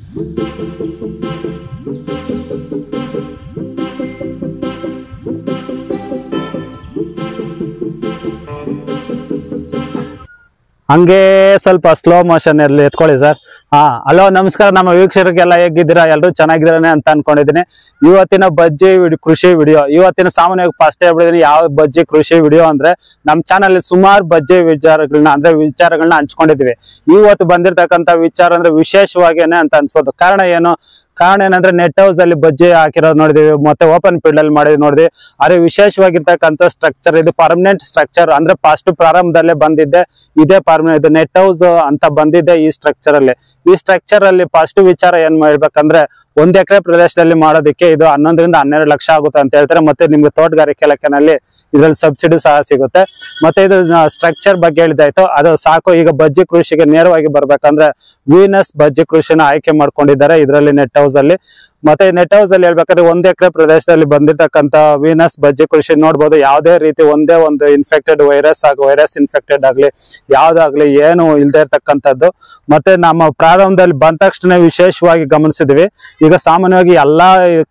ಹಂಗೆ ಸ್ವಲ್ಪ slow motion ಅಲ್ಲಿ ಎತ್ಕೊಳ್ಳಿ ಸರ್. ಹಲೋ ನಮಸ್ಕಾರ ನಮ್ಮ ವೀಕ್ಷಕರಿಗೆಲ್ಲ ಹೇಗಿದ್ದೀರಾ, ಎಲ್ಲರೂ ಚೆನ್ನಾಗಿದ್ದಾನೆ ಅಂತ ಅನ್ಕೊಂಡಿದ್ದೀನಿ. ಇವತ್ತಿನ ಬಜ್ಜಿ ಕೃಷಿ ವಿಡಿಯೋ, ಇವತ್ತಿನ ಸಾಮಾನ್ಯವಾಗಿ ಫಸ್ಟ್ ಹೇಳ್ಬಿಟ್ಟಿದ್ದೀನಿ ಯಾವ ಬಜ್ಜಿ ಕೃಷಿ ವಿಡಿಯೋ ಅಂದ್ರೆ ನಮ್ಮ ಚಾನಲ್ ಸುಮಾರು ಬಜ್ಜಿ ವಿಚಾರಗಳನ್ನ ಹಂಚ್ಕೊಂಡಿದ್ವಿ. ಇವತ್ತು ಬಂದಿರತಕ್ಕಂತ ವಿಚಾರ ಅಂದ್ರೆ ವಿಶೇಷವಾಗೇನೆ ಅಂತ ಅನ್ಸ್ಬೋದು. ಕಾರಣ ಏನಂದ್ರೆ ನೆಟ್ ಹೌಸ್ ಅಲ್ಲಿ ಬಜ್ಜಿ ಹಾಕಿರೋದು ನೋಡಿದೀವಿ, ಮತ್ತೆ ಓಪನ್ ಫೀಲ್ಡ್ ಅಲ್ಲಿ ಮಾಡಿದ್ ನೋಡಿದ್ವಿ. ಆದ್ರೆ ವಿಶೇಷವಾಗಿರ್ತಕ್ಕಂಥ ಸ್ಟ್ರಕ್ಚರ್ ಇದು ಪರ್ಮನೆಂಟ್ ಸ್ಟ್ರಕ್ಚರ್ ಅಂದ್ರೆ ಫಸ್ಟ್ ಪ್ರಾರಂಭದಲ್ಲೇ ಬಂದಿದ್ದೆ ಇದೇ ಪರ್ಮನೆಂಟ್ ಇದು ನೆಟ್ ಹೌಸ್ ಅಂತ ಬಂದಿದ್ದೆ. ಈ ಸ್ಟ್ರಕ್ಚರ್ ಅಲ್ಲಿ ಫಸ್ಟ್ ವಿಚಾರ ಏನ್ ಮಾಡ್ಬೇಕಂದ್ರೆ 1 ಎಕರೆ ಪ್ರದೇಶದಲ್ಲಿ ಮಾಡೋದಕ್ಕೆ ಇದು 11 ರಿಂದ 12 ಲಕ್ಷ ಆಗುತ್ತೆ ಅಂತ ಹೇಳ್ತಾರೆ. ಮತ್ತೆ ನಿಮ್ಗೆ ತೋಟಗಾರಿಕೆ ಇಲಾಖೆನಲ್ಲಿ ಇದ್ರಲ್ಲಿ ಸಬ್ಸಿಡಿ ಸಹ ಸಿಗುತ್ತೆ. ಮತ್ತೆ ಇದು ಸ್ಟ್ರಕ್ಚರ್ ಬಗ್ಗೆ ಹೇಳಿದಾಯ್ತು, ಅದು ಸಾಕು. ಈಗ ಬಜ್ಜಿ ಕೃಷಿಗೆ ನೇರವಾಗಿ ಬರ್ಬೇಕಂದ್ರೆ ವೀನಸ್ ಬಜ್ಜಿ ಕೃಷಿನ ಆಯ್ಕೆ ಮಾಡ್ಕೊಂಡಿದ್ದಾರೆ ಇದರಲ್ಲಿ ನೆಟ್ ಹೌಸ್ ಅಲ್ಲಿ. ಮತ್ತೆ ನೆಟ್ ಹೌಸ್ ಅಲ್ಲಿ ಹೇಳ್ಬೇಕಾದ್ರೆ 1 ಎಕರೆ ಪ್ರದೇಶದಲ್ಲಿ ಬಂದಿರತಕ್ಕಂತ ವೀನಸ್ ಬಜ್ಜಿ ಕೃಷಿ ನೋಡ್ಬೋದು. ಯಾವುದೇ ರೀತಿ ಒಂದೇ ಒಂದು ಇನ್ಫೆಕ್ಟೆಡ್ ವೈರಸ್ ಇನ್ಫೆಕ್ಟೆಡ್ ಆಗ್ಲಿ ಯಾವ್ದಾಗ್ಲಿ ಏನು ಇಲ್ದೇ ಇರ್ತಕ್ಕಂಥದ್ದು. ಮತ್ತೆ ನಮ್ಮ ಪ್ರಾರಂಭದಲ್ಲಿ ಬಂದ ತಕ್ಷಣ ವಿಶೇಷವಾಗಿ ಗಮನಿಸಿದ್ವಿ, ಈಗ ಸಾಮಾನ್ಯವಾಗಿ ಎಲ್ಲಾ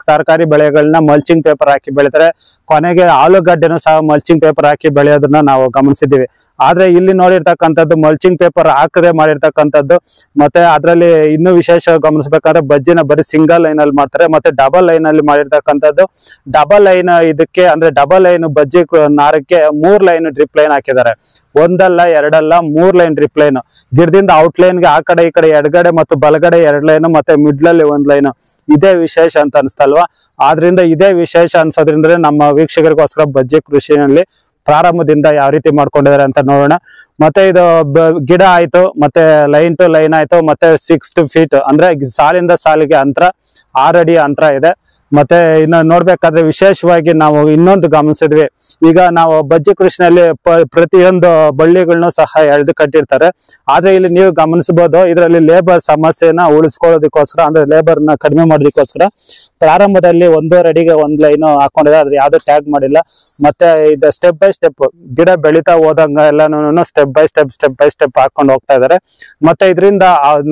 ತರಕಾರಿ ಬೆಳೆಗಳನ್ನ ಮಲ್ಚಿಂಗ್ ಪೇಪರ್ ಹಾಕಿ ಬೆಳಿತಾರೆ. ಕೊನೆಗೆ ಆಲೂಗಡ್ಡೆನೂ ಸಹ ಮಲ್ಚಿಂಗ್ ಪೇಪರ್ ಹಾಕಿ ಬೆಳೆಯೋದನ್ನ ನಾವು ಗಮನಿಸಿದ್ದೀವಿ. ಆದ್ರೆ ಇಲ್ಲಿ ನೋಡಿರ್ತಕ್ಕಂಥದ್ದು ಮಲ್ಚಿಂಗ್ ಪೇಪರ್ ಹಾಕದೆ ಮಾಡಿರ್ತಕ್ಕಂಥದ್ದು. ಮತ್ತೆ ಅದರಲ್ಲಿ ಇನ್ನೂ ವಿಶೇಷವಾಗಿ ಗಮನಿಸಬೇಕಾದ್ರೆ ಬಜ್ಜಿನ ಬರೀ ಸಿಂಗಲ್ ಲೈನ್ ಅಲ್ಲಿ ಮಾಡ್ತಾರೆ. ಮತ್ತೆ ಡಬಲ್ ಲೈನ್ ಅಲ್ಲಿ ಮಾಡಿರ್ತಕ್ಕಂಥದ್ದು. ಡಬಲ್ ಲೈನ್ ಇದಕ್ಕೆ ಅಂದ್ರೆ ಡಬಲ್ ಲೈನ್ ಬಜ್ಜಿ ನಾರಕ್ಕೆ 3 ಲೈನ್ ಡ್ರಿಪ್ ಲೈನ್ ಹಾಕಿದ್ದಾರೆ. 1 ಅಲ್ಲ 2 ಅಲ್ಲ 3 ಲೈನ್ ಡ್ರಿಪ್ ಲೈನ್. ಗಿಡದಿಂದ ಔಟ್ಲೈನ್ ಗೆ ಆ ಕಡೆ ಈ ಕಡೆ ಎಡಗಡೆ ಮತ್ತು ಬಲಗಡೆ 2 ಲೈನ್ ಮತ್ತೆ ಮಿಡ್ಲಲ್ಲಿ 1 ಲೈನ್. ಇದೇ ವಿಶೇಷ ಅಂತ ಅನ್ಸ್ತಲ್ವಾ? ಆದ್ರಿಂದ ಇದೇ ವಿಶೇಷ ಅನ್ಸೋದ್ರಿಂದ ನಮ್ಮ ವೀಕ್ಷಕರಿಗೋಸ್ಕರ ಬಜ್ಜಿ ಕೃಷಿಯಲ್ಲಿ ಪ್ರಾರಂಭದಿಂದ ಯಾವ ರೀತಿ ಮಾಡ್ಕೊಂಡಿದ್ದಾರೆ ಅಂತ ನೋಡೋಣ. ಮತ್ತೆ ಇದು ಗಿಡ ಆಯ್ತು, ಮತ್ತೆ ಲೈನ್ ಟು ಲೈನ್ ಆಯ್ತು, ಮತ್ತೆ 6 ಫೀಟ್ ಅಂದ್ರೆ ಸಾಲಿಂದ ಸಾಲಿಗೆ ಅಂತರ 6 ಅಡಿ ಅಂತರ ಇದೆ. ಮತ್ತೆ ಇನ್ನು ನೋಡ್ಬೇಕಾದ್ರೆ ವಿಶೇಷವಾಗಿ ನಾವು ಇನ್ನೊಂದು ಗಮನಿಸಿದ್ವಿ, ಈಗ ನಾವು ಬಜ್ಜಿ ಕೃಷಿನಲ್ಲಿ ಪ್ರತಿಯೊಂದು ಬಳ್ಳಿಗಳನ್ನು ಸಹ ಎಳೆದು ಕಟ್ಟಿರ್ತಾರೆ. ಆದ್ರೆ ಇಲ್ಲಿ ನೀವು ಗಮನಿಸಬಹುದು, ಇದರಲ್ಲಿ ಲೇಬರ್ ಸಮಸ್ಯೆನ ಉಳಿಸ್ಕೊಳ್ಳೋದಕ್ಕೋಸ್ಕರ ಅಂದ್ರೆ ಲೇಬರ್ ನ ಕಡಿಮೆ ಮಾಡೋದಕ್ಕೋಸ್ಕರ ಪ್ರಾರಂಭದಲ್ಲಿ 1.5 ಅಡಿಗೆ 1 ಲೈನ್ ಹಾಕೊಂಡಿದೆ. ಆದ್ರೆ ಯಾವ್ದು ಟ್ಯಾಗ್ ಮಾಡಿಲ್ಲ. ಮತ್ತೆ ಇದು ಸ್ಟೆಪ್ ಬೈ ಸ್ಟೆಪ್ ಗಿಡ ಬೆಳೀತಾ ಹೋದಂಗ ಎಲ್ಲಾನು ಸ್ಟೆಪ್ ಬೈ ಸ್ಟೆಪ್ ಹಾಕೊಂಡು ಹೋಗ್ತಾ ಇದಾರೆ. ಮತ್ತೆ ಇದರಿಂದ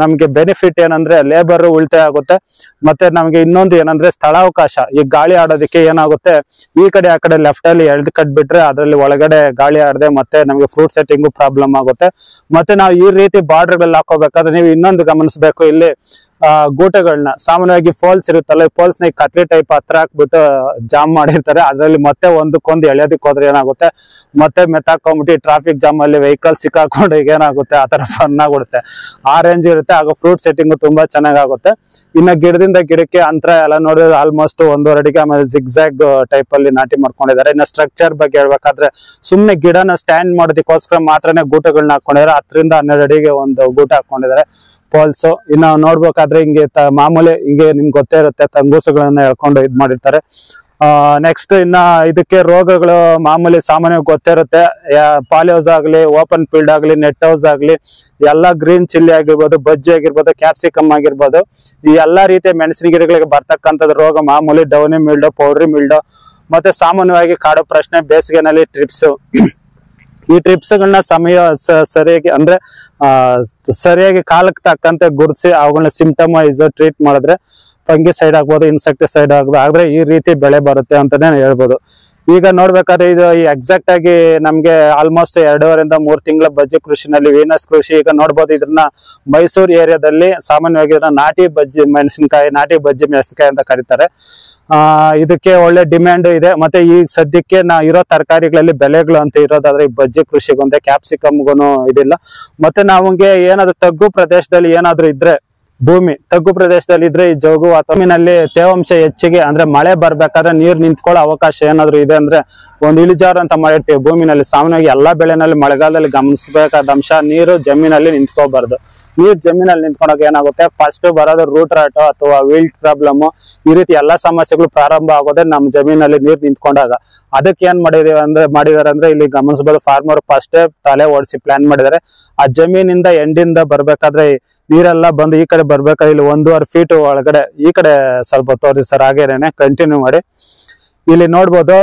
ನಮ್ಗೆ ಬೆನಿಫಿಟ್ ಏನಂದ್ರೆ ಲೇಬರ್ ಉಳಿತಾಯ ಆಗುತ್ತೆ. ಮತ್ತೆ ನಮ್ಗೆ ಇನ್ನೊಂದು ಏನಂದ್ರೆ ಸ್ಥಳಾವಕಾಶ. ಈ ಗಾಳಿ ಆಡೋದಕ್ಕೆ ಏನಾಗುತ್ತೆ, ಈ ಕಡೆ ಆ ಕಡೆ ಲೆಫ್ಟ್ ಅಲ್ಲಿ ಎಳ್ದು ಕಟ್ಬಿಟ್ರೆ ಅದರಲ್ಲಿ ಒಳಗಡೆ ಗಾಳಿ ಆಡದೆ ಮತ್ತೆ ನಮ್ಗೆ ಫ್ರೂಟ್ ಸೆಟ್ಟಿಂಗು ಪ್ರಾಬ್ಲಮ್ ಆಗುತ್ತೆ. ಮತ್ತೆ ನಾವು ಈ ರೀತಿ ಬಾರ್ಡರ್ ಗಳಲ್ಲಿ ಹಾಕೋಬೇಕಾದ್ರೆ ನೀವು ಇನ್ನೊಂದು ಗಮನಿಸಬೇಕು, ಇಲ್ಲಿ ಗೂಟಗಳನ್ನ ಸಾಮಾನ್ಯವಾಗಿ ಫಾಲ್ಸ್ ಇರುತ್ತಲ್ಲ, ಈ ಫಾಲ್ಸ್ ನ ಕತ್ರಿ ಟೈಪ್ ಹತ್ರ ಹಾಕ್ಬಿಟ್ಟು ಜಾಮ್ ಮಾಡಿರ್ತಾರೆ. ಅದ್ರಲ್ಲಿ ಮತ್ತೆ ಒಂದಕ್ಕೊಂದು ಎಳೆಯೋದಕ್ಕೆ ಹೋದ್ರೆ ಏನಾಗುತ್ತೆ, ಮತ್ತೆ ಮೆತ್ತಾಕೊಂಡ್ಬಿಟ್ಟು ಟ್ರಾಫಿಕ್ ಜಾಮ್ ಅಲ್ಲಿ ವೆಹಿಕಲ್ ಸಿಕ್ಕಾಕೊಂಡು ಏನಾಗುತ್ತೆ ಆತರ ಫನ್ ಆಗ್ಬಿಡುತ್ತೆ. ಆ ರೇಂಜ್ ಇರುತ್ತೆ. ಆಗ ಫ್ರೂಟ್ ಸೆಟ್ಟಿಂಗ್ ತುಂಬಾ ಚೆನ್ನಾಗುತ್ತೆ. ಇನ್ನು ಗಿಡದಿಂದ ಗಿಡಕ್ಕೆ ಅಂತರ ಎಲ್ಲ ನೋಡಿದ್ರೆ ಆಲ್ಮೋಸ್ಟ್ 1.5 ಅಡಿಗೆ ಆಮೇಲೆ ಜಿಗ್ಜಾಗ್ ಟೈಪ್ ಅಲ್ಲಿ ನಾಟಿ ಮಾಡ್ಕೊಂಡಿದ್ದಾರೆ. ಇನ್ನು ಸ್ಟ್ರಕ್ಚರ್ ಬಗ್ಗೆ ಹೇಳ್ಬೇಕಾದ್ರೆ ಸುಮ್ನೆ ಗಿಡನ ಸ್ಟ್ಯಾಂಡ್ ಮಾಡೋದಕ್ಕೋಸ್ಕರ ಮಾತ್ರನೇ ಗೂಟಗಳನ್ನ ಹಾಕೊಂಡಿದ್ದಾರೆ. 10 ರಿಂದ 12 ಅಡಿಗೆ ಒಂದು ಗೂಟ ಹಾಕೊಂಡಿದ್ದಾರೆ ಪೋಲ್ಸ್. ಇನ್ನು ನೋಡ್ಬೇಕಾದ್ರೆ ಹಿಂಗೆ ಮಾಮೂಲಿ ಹಿಂಗೆ ನಿಮ್ಗೆ ಗೊತ್ತೇ ಇರುತ್ತೆ, ತಂಗೂಸುಗಳನ್ನ ಎಳ್ಕೊಂಡು ಇದ್ ಮಾಡಿರ್ತಾರೆ. ನೆಕ್ಸ್ಟ್ ಇನ್ನ ಇದಕ್ಕೆ ರೋಗಗಳು ಮಾಮೂಲಿ ಸಾಮಾನ್ಯವಾಗಿ ಗೊತ್ತೇ ಇರುತ್ತೆ. ಪಾಲಿ ಹೌಸ್ ಆಗ್ಲಿ, ಓಪನ್ ಫೀಲ್ಡ್ ಆಗ್ಲಿ, ನೆಟ್ ಹೌಸ್ ಆಗ್ಲಿ, ಎಲ್ಲಾ ಗ್ರೀನ್ ಚಿಲ್ಲಿ ಆಗಿರ್ಬೋದು, ಬಜ್ಜಿ ಆಗಿರ್ಬೋದು, ಕ್ಯಾಪ್ಸಿಕಮ್ ಆಗಿರ್ಬೋದು, ಈ ಎಲ್ಲಾ ರೀತಿಯ ಮೆಣಸಿನ ಗಿಡಗಳಿಗೆ ಬರ್ತಕ್ಕಂಥದ್ದು ರೋಗ ಮಾಮೂಲಿ ಡೌನಿ ಮಿಲ್ಡೋ, ಪೌಡ್ರಿ ಮಿಲ್ಡೋ. ಮತ್ತೆ ಸಾಮಾನ್ಯವಾಗಿ ಕಾಡೋ ಪ್ರಶ್ನೆ ಬೇಸಿಗೆನಲ್ಲಿ ಟ್ರಿಪ್ಸ್. ಈ ಟ್ರಿಪ್ಸ್ಗಳನ್ನ ಸರಿಯಾಗಿ ಅಂದ್ರೆ ಸರಿಯಾಗಿ ಕಾಲಕ್ಕೆ ತಕ್ಕಂತೆ ಗುರುತಿಸಿ ಅವುಗಳನ್ನ ಸಿಂಪ್ಟಮ್ ವೈಸ್ ಟ್ರೀಟ್ ಮಾಡಿದ್ರೆ ಫಂಗಿಸೈಡ್ ಆಗ್ಬೋದು, ಇನ್ಸೆಕ್ಟಿಸೈಡ್ ಆಗ್ಬೋದು, ಆದ್ರೆ ಈ ರೀತಿ ಬೆಳೆ ಬರುತ್ತೆ ಅಂತಾನೆ ಹೇಳ್ಬೋದು. ಈಗ ನೋಡ್ಬೇಕಾದ್ರೆ ಇದು ಎಕ್ಸಾಕ್ಟ್ ಆಗಿ ನಮ್ಗೆ ಆಲ್ಮೋಸ್ಟ್ 2.5 ರಿಂದ 3 ತಿಂಗಳ ಬಜ್ಜಿ ಕೃಷಿನಲ್ಲಿ ವೀನಸ್ ಕೃಷಿ. ಈಗ ನೋಡ್ಬೋದು ಇದನ್ನ ಮೈಸೂರು ಏರಿಯಾದಲ್ಲಿ ಸಾಮಾನ್ಯವಾಗಿ ನಾಟಿ ಬಜ್ಜಿ ಮೆಣಸಿನಕಾಯಿ, ನಾಟಿ ಬಜ್ಜಿ ಮೆಣಸಿನಕಾಯಿ ಅಂತ ಕರೀತಾರೆ. ಇದಕ್ಕೆ ಒಳ್ಳೆ ಡಿಮ್ಯಾಂಡ್ ಇದೆ. ಮತ್ತೆ ಈ ಸದ್ಯಕ್ಕೆ ಇರೋ ತರಕಾರಿಗಳಲ್ಲಿ ಬೆಲೆಗಳು ಅಂತ ಇರೋದಾದ್ರೆ ಈ ಬಜ್ಜಿ ಕೃಷಿಗೊಂದೇ, ಕ್ಯಾಪ್ಸಿಕಮ್ಗೂ ಇದಿಲ್ಲ. ಮತ್ತೆ ನಮಗೆ ಏನಾದ್ರು ತಗ್ಗು ಪ್ರದೇಶದಲ್ಲಿ ಏನಾದ್ರು ಇದ್ರೆ, ಭೂಮಿ ತಗ್ಗು ಪ್ರದೇಶದಲ್ಲಿ ಇದ್ರೆ ಈ ಜೋಗು ವಾತಾವರಣದಲ್ಲಿ ತೇವಾಂಶ ಹೆಚ್ಚಿಗೆ ಅಂದ್ರೆ ಮಳೆ ಬರ್ಬೇಕಾದ್ರೆ ನೀರ್ ನಿಂತ್ಕೊಳ್ಳೋ ಅವಕಾಶ ಏನಾದ್ರು ಇದೆ ಅಂದ್ರೆ ಒಂದು ಇಳಿಜಾರು ಅಂತ ಮಾಡಿರ್ತೀವಿ ಭೂಮಿನಲ್ಲಿ. ಸಾಮಾನ್ಯವಾಗಿ ಎಲ್ಲಾ ಬೆಳೆನಲ್ಲಿ ಮಳೆಗಾಲದಲ್ಲಿ ಗಮನಿಸಬೇಕಾದ ಅಂಶ ನೀರು ಜಮೀನಲ್ಲಿ ನಿಂತ್ಕೋಬಾರ್ದು. ನೀರ್ ಜಮೀನಲ್ಲಿ ನಿಂತ್ಕೊಂಡಾಗ ಏನಾಗುತ್ತೆ, ಫಸ್ಟ್ ಬರೋದು ರೂಟ್ ರಾಟ್ ಅಥವಾ ವೀಲ್ಟ್ ಪ್ರಾಬ್ಲಮ್, ಈ ರೀತಿ ಎಲ್ಲಾ ಸಮಸ್ಯೆಗಳು ಪ್ರಾರಂಭ ಆಗೋದೇ ನಮ್ಮ ಜಮೀನಲ್ಲಿ ನೀರ್ ನಿಂತ್ಕೊಂಡಾಗ. ಅದಕ್ಕೆ ಏನ್ ಮಾಡಿದಾರೆ ಅಂದ್ರೆ ಇಲ್ಲಿ ಗಮನಿಸಬಹುದು, ಫಾರ್ಮರ್ ಫಸ್ಟ್ ತಲೆ ಓಡಿಸಿ ಪ್ಲಾನ್ ಮಾಡಿದ್ದಾರೆ. ಆ ಜಮೀನಿಂದ ಎಂಡಿಂದ ಬರ್ಬೇಕಾದ್ರೆ ನೀರೆಲ್ಲ ಬಂದು ಈ ಕಡೆ ಬರ್ಬೇಕಾದ್ರೆ ಇಲ್ಲಿ 1.5 ಫೀಟ್ ಒಳಗಡೆ ಈ ಕಡೆ ಸ್ವಲ್ಪ ತೋರಿಸಿ ಸರ್, ಹಾಗೇನೆ ಕಂಟಿನ್ಯೂ ಮಾಡಿ. ಇಲ್ಲಿ ನೋಡ್ಬೋದು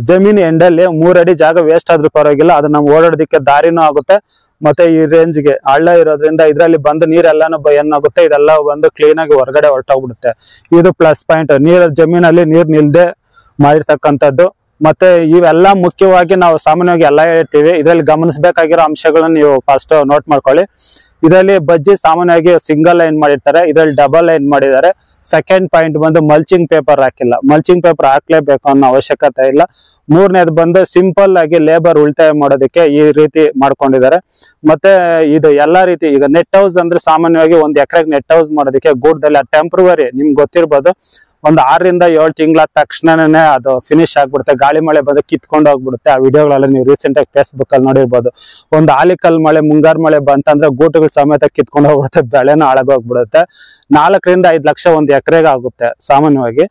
ಜಮೀನು ಎಂಡಲ್ಲಿ 3 ಅಡಿ ಜಾಗ ವೇಸ್ಟ್ ಆದ್ರೂ ಪರವಾಗಿಲ್ಲ, ಅದು ನಮ್ಗೆ ಓಡಾಡೋದಕ್ಕೆ ದಾರಿನೂ ಆಗುತ್ತೆ. ಮತ್ತೆ ಈ ರೇಂಜ್ಗೆ ಹಳ್ಳ ಇರೋದ್ರಿಂದ ಇದರಲ್ಲಿ ಬಂದು ನೀರೆಲ್ಲಾನು ಏನಾಗುತ್ತೆ, ಇದೆಲ್ಲ ಬಂದು ಕ್ಲೀನ್ ಆಗಿ ಹೊರಗಡೆ ಹೊರಟೋಗ್ಬಿಡುತ್ತೆ. ಇದು ಪ್ಲಸ್ ಪಾಯಿಂಟ್. ಜಮೀನಲ್ಲಿ ನೀರ್ ನಿಲ್ದೆ ಮಾಡಿರ್ತಕ್ಕಂಥದ್ದು. ಮತ್ತೆ ಇವೆಲ್ಲ ಮುಖ್ಯವಾಗಿ ನಾವು ಸಾಮಾನ್ಯವಾಗಿ ಎಲ್ಲ ಹೇಳ್ತೀವಿ, ಇದರಲ್ಲಿ ಗಮನಿಸಬೇಕಾಗಿರೋ ಅಂಶಗಳನ್ನ ನೀವು ಫಸ್ಟ್ ನೋಟ್ ಮಾಡ್ಕೊಳ್ಳಿ. ಇದರಲ್ಲಿ ಬಜ್ಜಿ ಸಾಮಾನ್ಯವಾಗಿ ಸಿಂಗಲ್ ಲೈನ್ ಮಾಡಿರ್ತಾರೆ, ಇದರಲ್ಲಿ ಡಬಲ್ ಲೈನ್ ಮಾಡಿದ್ದಾರೆ. ಸೆಕೆಂಡ್ ಪಾಯಿಂಟ್ ಬಂದು ಮಲ್ಚಿಂಗ್ ಪೇಪರ್ ಹಾಕಿಲ್ಲ, ಮಲ್ಚಿಂಗ್ ಪೇಪರ್ ಹಾಕ್ಲೇಬೇಕು ಅನ್ನೋ ಅವಶ್ಯಕತೆ ಇಲ್ಲ. ಮೂರನೇದು ಬಂದು ಸಿಂಪಲ್ ಆಗಿ ಲೇಬರ್ ಉಳಿತಾಯ ಮಾಡೋದಕ್ಕೆ ಈ ರೀತಿ ಮಾಡ್ಕೊಂಡಿದ್ದಾರೆ. ಮತ್ತೆ ಇದು ಎಲ್ಲಾ ರೀತಿ, ಈಗ ನೆಟ್ ಹೌಸ್ ಅಂದ್ರೆ ಸಾಮಾನ್ಯವಾಗಿ 1 ಎಕರೆಗೆ ನೆಟ್ ಹೌಸ್ ಮಾಡೋದಕ್ಕೆ ಗೂಡ್ದಲ್ಲಿ ಟೆಂಪ್ರವರಿ ನಿಮ್ಗೆ ಗೊತ್ತಿರ್ಬೋದು, ಒಂದು 6 ರಿಂದ 7 ತಿಂಗಳ ತಕ್ಷಣನೇ ಅದು ಫಿನಿಶ್ ಆಗ್ಬಿಡುತ್ತೆ. ಗಾಳಿ ಮಳೆ ಬಂದು ಕಿತ್ಕೊಂಡು ಹೋಗ್ಬಿಡುತ್ತೆ. ಆ ವಿಡಿಯೋಗಳೆಲ್ಲ ನೀವು ರೀಸೆಂಟ್ ಆಗಿ ಫೇಸ್ಬುಕ್ ಅಲ್ಲಿ ನೋಡಿರ್ಬೋದು. ಒಂದು ಆಲಿಕಲ್ ಮಳೆ, ಮುಂಗಾರು ಮಳೆ ಬಂತಂದ್ರೆ ಗೂಟುಗಳ ಸಮೇತ ಕಿತ್ಕೊಂಡು ಹೋಗ್ಬಿಡುತ್ತೆ, ಬೆಳೆನೂ ಹಾಳಾಗೋಗ್ಬಿಡುತ್ತೆ. 4 ರಿಂದ 5 ಲಕ್ಷ 1 ಎಕರೆಗೆ ಆಗುತ್ತೆ ಸಾಮಾನ್ಯವಾಗಿ.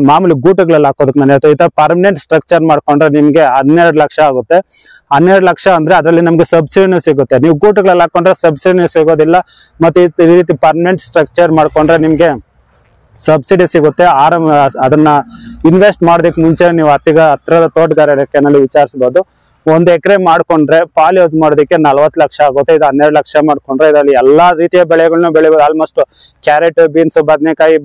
ಮಾಮೂಲಿ ಗೂಟುಗಳಲ್ಲಿ ಹಾಕೋದಕ್ಕೆ ನಾನು ಹೇಳ್ತಾ, ಈ ತರ ಪರ್ಮನೆಂಟ್ ಸ್ಟ್ರಕ್ಚರ್ ಮಾಡ್ಕೊಂಡ್ರೆ ನಿಮ್ಗೆ 12 ಲಕ್ಷ ಆಗುತ್ತೆ. 12 ಲಕ್ಷ ಅಂದ್ರೆ ಅದರಲ್ಲಿ ನಮ್ಗೆ ಸಬ್ಸಿಡಿನೂ ಸಿಗುತ್ತೆ. ನೀವು ಗೂಟುಗಳಲ್ಲಿ ಹಾಕೊಂಡ್ರೆ ಸಬ್ಸಿಡಿನೂ ಸಿಗೋದಿಲ್ಲ. ಮತ್ತೆ ಈ ರೀತಿ ಪರ್ಮನೆಂಟ್ ಸ್ಟ್ರಕ್ಚರ್ ಮಾಡ್ಕೊಂಡ್ರೆ ನಿಮ್ಗೆ ಸಬ್ಸಿಡಿ ಸಿಗುತ್ತೆ. ಅದನ್ನ ಇನ್ವೆಸ್ಟ್ ಮಾಡೋದಕ್ಕೆ ಮುಂಚೆ ನೀವು ಹತ್ತಿರದ ತೋಟಗಾರಿಕೆನಲ್ಲಿ ವಿಚಾರಿಸಬಹುದು. 1 ಎಕರೆ ಮಾಡ್ಕೊಂಡ್ರೆ ಪಾಲ್ ಯೂಸ್ ಮಾಡೋದಕ್ಕೆ 40 ಲಕ್ಷ ಆಗುತ್ತೆ. ಇದು 12 ಲಕ್ಷ ಮಾಡ್ಕೊಂಡ್ರೆ ಇದರಲ್ಲಿ ಎಲ್ಲಾ ರೀತಿಯ ಬೆಳೆಗಳನ್ನ ಬೆಳಿಬಹುದು. ಆಲ್ಮೋಸ್ಟ್ ಕ್ಯಾರೆಟ್, ಬೀನ್ಸ್, ಬದನೆಕಾಯಿ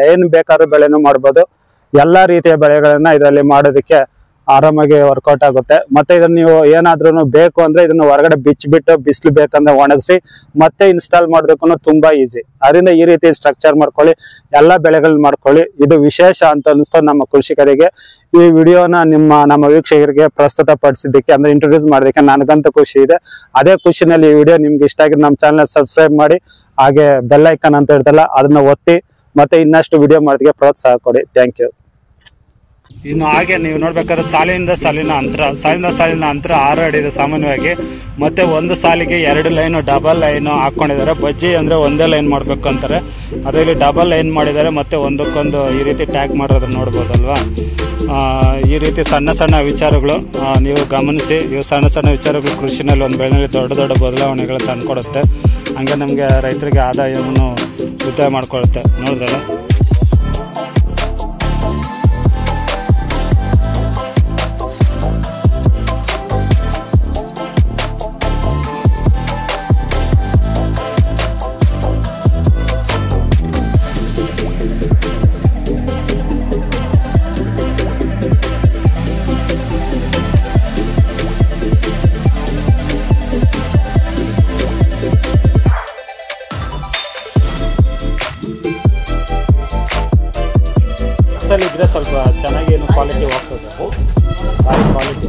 ಏನ್ ಬೇಕಾದ್ರೂ ಬೆಳೆನೂ ಮಾಡ್ಬೋದು. ಎಲ್ಲಾ ರೀತಿಯ ಬೆಳೆಗಳನ್ನ ಇದರಲ್ಲಿ ಮಾಡೋದಕ್ಕೆ ಆರಾಮಾಗಿ ವರ್ಕೌಟ್ ಆಗುತ್ತೆ. ಮತ್ತೆ ಇದನ್ನ ನೀವು ಏನಾದ್ರೂ ಬೇಕು ಅಂದ್ರೆ ಇದನ್ನ ಹೊರಗಡೆ ಬಿಚ್ಚಿಬಿಟ್ಟು ಬಿಸಿಲು ಬೇಕಂದ್ರೆ ಒಣಗಿಸಿ ಮತ್ತೆ ಇನ್ಸ್ಟಾಲ್ ಮಾಡೋದಕ್ಕೂ ತುಂಬಾ ಈಸಿ. ಅದರಿಂದ ಈ ರೀತಿ ಸ್ಟ್ರಕ್ಚರ್ ಮಾಡ್ಕೊಳ್ಳಿ, ಎಲ್ಲಾ ಬೆಳೆಗಳನ್ನ ಮಾಡ್ಕೊಳ್ಳಿ. ಇದು ವಿಶೇಷ ಅಂತ ಅನಿಸ್ತು ನಮ್ಮ ಕೃಷಿಕರಿಗೆ. ಈ ವಿಡಿಯೋನ ನಮ್ಮ ವೀಕ್ಷಕರಿಗೆ ಪ್ರಸ್ತುತ ಪಡಿಸಿದ್ದಕ್ಕೆ ಅಂದ್ರೆ ಇಂಟ್ರೊಡ್ಯೂಸ್ ಮಾಡೋದಕ್ಕೆ ನನಗಂತೂ ಖುಷಿ ಇದೆ. ಅದೇ ಖುಷಿನಲ್ಲಿ ಈ ವಿಡಿಯೋ ನಿಮ್ಗೆ ಇಷ್ಟ ಆಗಿದ್ರೆ ನಮ್ಮ ಚಾನಲ್ ಸಬ್ಸ್ಕ್ರೈಬ್ ಮಾಡಿ, ಹಾಗೆ ಬೆಲ್ ಐಕಾನ್ ಅಂತ ಇರ್ತಲ್ಲ ಅದನ್ನ ಒತ್ತಿ, ಮತ್ತೆ ಇನ್ನಷ್ಟು ವಿಡಿಯೋ ಮಾಡೋದಕ್ಕೆ ಪ್ರೋತ್ಸಾಹ ಕೊಡಿ. Thank you. ಇನ್ನು ಹಾಗೆ ನೀವು ನೋಡ್ಬೇಕಾದ್ರೆ ಸಾಲಿನ ಸಾಲಿನ ಅಂತರ 6 ಅಡಿ ಇದೆ ಸಾಮಾನ್ಯವಾಗಿ. ಮತ್ತೆ ಒಂದು ಸಾಲಿಗೆ 2 ಲೈನು ಡಬಲ್ ಲೈನು ಹಾಕೊಂಡಿದ್ದಾರೆ. ಬಜ್ಜಿ ಅಂದ್ರೆ ಒಂದೇ ಲೈನ್ ಮಾಡ್ಬೇಕು ಅಂತಾರೆ, ಅದರಲ್ಲಿ ಡಬಲ್ ಲೈನ್ ಮಾಡಿದ್ದಾರೆ. ಮತ್ತೆ ಒಂದಕ್ಕೊಂದು ಈ ರೀತಿ ಟ್ಯಾಗ್ ಮಾಡೋದನ್ನ ನೋಡ್ಬೋದಲ್ವಾ. ಈ ರೀತಿ ಸಣ್ಣ ಸಣ್ಣ ವಿಚಾರಗಳು ನೀವು ಗಮನಿಸಿ. ಇವು ಸಣ್ಣ ಸಣ್ಣ ವಿಚಾರಗಳು ಕೃಷಿನಲ್ಲಿ ಒಂದು ಬೆಳೆನಲ್ಲಿ ದೊಡ್ಡ ದೊಡ್ಡ ಬದಲಾವಣೆಗಳು ತಂದುಕೊಡುತ್ತೆ. ಹಂಗೆ ನಮಗೆ ರೈತರಿಗೆ ಆದಾಯವನ್ನು ಉಳಿತಾಯ ಮಾಡ್ಕೊಳುತ್ತೆ. ನೋಡಿದ್ರಲ್ಲ. ಇದ್ರೆ ಸ್ವಲ್ಪ ಚೆನ್ನಾಗಿ ಕ್ವಾಲಿಟಿ ಹೋಗ್ತದೆ, ಕ್ವಾಲಿಟಿ